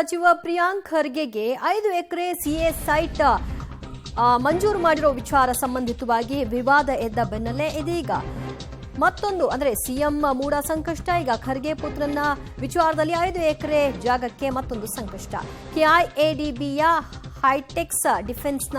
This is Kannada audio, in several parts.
ಸಚಿವ ಪ್ರಿಯಾಂಕ್ ಖರ್ಗೆಗೆ 5 ಎಕರೆ ಸಿಎ ಸೈಟ್ ಮಂಜೂರು ಮಾಡಿರೋ ವಿಚಾರ ಸಂಬಂಧಿತವಾಗಿ ವಿವಾದ ಎದ್ದ ಬೆನ್ನಲ್ಲೇ ಇದೀಗ ಮತ್ತೊಂದು ಅಂದ್ರೆ ಸಿಎಂ ಮೂಡ ಸಂಕಷ್ಟ. ಈಗ ಖರ್ಗೆ ಪುತ್ರನ ವಿಚಾರದಲ್ಲಿ 5 ಎಕರೆ ಜಾಗಕ್ಕೆ ಮತ್ತೊಂದು ಸಂಕಷ್ಟ. ಕೆಐಎಡಿಬಿಯ ಹೈಟೆಕ್ಸ್ ಡಿಫೆನ್ಸ್ನ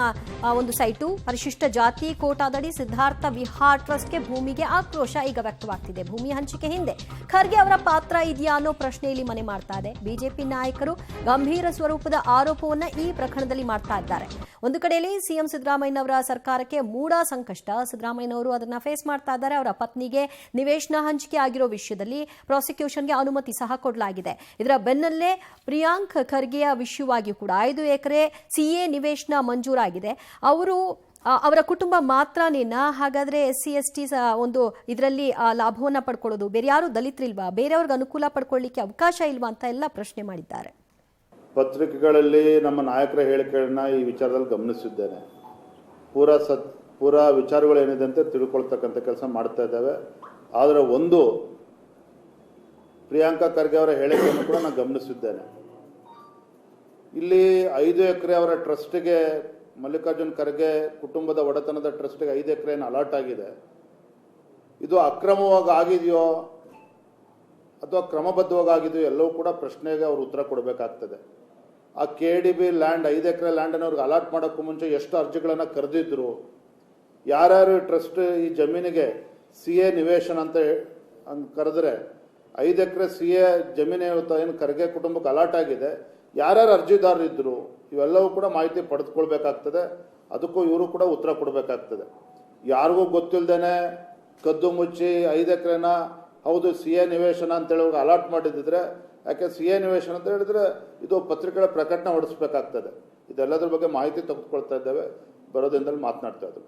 ಒಂದು ಸೈಟು ಪರಿಶಿಷ್ಟ ಜಾತಿ ಕೋಟಾದಡಿ ಸಿದ್ಧಾರ್ಥ ವಿಹಾರ್ ಟ್ರಸ್ಟ್ಗೆ ಭೂಮಿಗೆ ಆಕ್ರೋಶ ಈಗ ವ್ಯಕ್ತವಾಗ್ತಿದೆ. ಭೂಮಿ ಹಂಚಿಕೆ ಹಿಂದೆ ಖರ್ಗೆ ಅವರ ಪಾತ್ರ ಇದೆಯಾ ಅನ್ನೋ ಪ್ರಶ್ನೆಯಲ್ಲಿ ಮನೆ ಮಾಡ್ತಾ ಇದೆ. ಬಿಜೆಪಿ ನಾಯಕರು ಗಂಭೀರ ಸ್ವರೂಪದ ಆರೋಪವನ್ನ ಈ ಪ್ರಕರಣದಲ್ಲಿ ಮಾಡ್ತಾ ಇದ್ದಾರೆ. ಒಂದು ಕಡೆಯಲ್ಲಿ ಸಿಎಂ ಸಿದ್ದರಾಮಯ್ಯನವರ ಸರ್ಕಾರಕ್ಕೆ ಮೂಡ ಸಂಕಷ್ಟ. ಸಿದ್ದರಾಮಯ್ಯನವರು ಅದನ್ನ ಫೇಸ್ ಮಾಡ್ತಾ ಇದ್ದಾರೆ. ಅವರ ಪತ್ನಿಗೆ ನಿವೇಶನ ಹಂಚಿಕೆ ಆಗಿರೋ ವಿಷಯದಲ್ಲಿ ಪ್ರಾಸಿಕ್ಯೂಷನ್ಗೆ ಅನುಮತಿ ಸಹ ಕೊಡಲಾಗಿದೆ. ಇದರ ಬೆನ್ನಲ್ಲೇ ಪ್ರಿಯಾಂಕ್ ಖರ್ಗೆಯ ವಿಷಯವಾಗಿ ಕೂಡ 5 ಎಕರೆ ಸಿಎ ನಿವೇಶನ ಮಂಜೂರಾಗಿದೆ. ಅವರ ಕುಟುಂಬ ಮಾತ್ರನೇನಾ? ಹಾಗಾದ್ರೆ SC ST ಒಂದು ಇದರಲ್ಲಿ ಲಾಭವನ್ನ ಪಡ್ಕೊಳ್ಳೋದು, ಬೇರೆ ಯಾರು ದಲಿತರಿಲ್ವಾ, ಬೇರೆಯವ್ರಿಗೆ ಅನುಕೂಲ ಪಡ್ಕೊಳ್ಳಿಕ್ಕೆ ಅವಕಾಶ ಇಲ್ವಾ ಅಂತ ಎಲ್ಲ ಪ್ರಶ್ನೆ ಮಾಡಿದ್ದಾರೆ. ಪತ್ರಿಕೆಗಳಲ್ಲಿ ನಮ್ಮ ನಾಯಕರ ಹೇಳಿಕೆಗಳನ್ನ ಈ ವಿಚಾರದಲ್ಲಿ ಗಮನಿಸಿದ್ದೇನೆ. ಪೂರಾ ವಿಚಾರಗಳೇನಿದೆ ಅಂತ ತಿಳ್ಕೊಳ್ತಕ್ಕಂಥ ಕೆಲಸ ಮಾಡ್ತಾ ಇದ್ದಾವೆ. ಆದರೆ ಒಂದು ಪ್ರಿಯಾಂಕಾ ಖರ್ಗೆ ಅವರ ಹೇಳಿಕೆಯನ್ನು ಕೂಡ ನಾನು ಗಮನಿಸಿದ್ದೇನೆ. ಇಲ್ಲಿ 5 ಎಕರೆ ಅವರ ಟ್ರಸ್ಟ್ಗೆ, ಮಲ್ಲಿಕಾರ್ಜುನ್ ಖರ್ಗೆ ಕುಟುಂಬದ ಒಡೆತನದ ಟ್ರಸ್ಟ್ಗೆ 5 ಎಕರೆಯನ್ನು ಅಲಾಟ್ ಆಗಿದೆ. ಇದು ಅಕ್ರಮವಾಗಿ ಆಗಿದೆಯೋ ಅಥವಾ ಕ್ರಮಬದ್ಧವಾಗಿ ಆಗಿದೆಯೋ ಎಲ್ಲವೂ ಕೂಡ ಪ್ರಶ್ನೆಗೆ ಅವರು ಉತ್ತರ ಕೊಡಬೇಕಾಗ್ತದೆ. ಆ KDB ಲ್ಯಾಂಡ್ 5 ಎಕರೆ ಲ್ಯಾಂಡನ್ನು ಅವ್ರಿಗೆ ಅಲಾಟ್ ಮಾಡೋಕ್ಕೂ ಮುಂಚೆ ಎಷ್ಟು ಅರ್ಜಿಗಳನ್ನು ಕರೆದಿದ್ರು, ಯಾರ್ಯಾರು ಟ್ರಸ್ಟ್ ಈ ಜಮೀನಿಗೆ CA ನಿವೇಶನ ಅಂತ ಕರೆದ್ರೆ 5 ಎಕರೆ CA ಜಮೀನು ಏನು ಖರ್ಗೆ ಕುಟುಂಬಕ್ಕೆ ಅಲಾಟ್ ಆಗಿದೆ, ಯಾರ್ಯಾರು ಅರ್ಜಿದಾರರಿದ್ದರು, ಇವೆಲ್ಲವೂ ಕೂಡ ಮಾಹಿತಿ ಪಡೆದುಕೊಳ್ಬೇಕಾಗ್ತದೆ. ಅದಕ್ಕೂ ಇವರು ಕೂಡ ಉತ್ತರ ಕೊಡಬೇಕಾಗ್ತದೆ. ಯಾರಿಗೂ ಗೊತ್ತಿಲ್ಲದೇನೆ ಕದ್ದು ಮುಚ್ಚಿ 5 ಎಕರೆನ ಹೌದು CA ನಿವೇಶನ ಅಂತೇಳಿ ಅವ್ರಿಗೆ ಅಲಾಟ್ ಮಾಡಿದ್ರೆ, ಯಾಕೆ CA ನಿವೇಶನ ಅಂತ ಹೇಳಿದ್ರೆ ಇದು ಪತ್ರಿಕೆಗಳ ಪ್ರಕಟಣೆ ಹೊಡಿಸ್ಬೇಕಾಗ್ತದೆ. ಇದೆಲ್ಲದ್ರ ಬಗ್ಗೆ ಮಾಹಿತಿ ತೆಗೆದುಕೊಳ್ತಾ ಇದ್ದೇವೆ. ಬರೋದ್ರಿಂದಲೇ ಮಾತನಾಡ್ತಾ ಇದ್ದೇವೆ.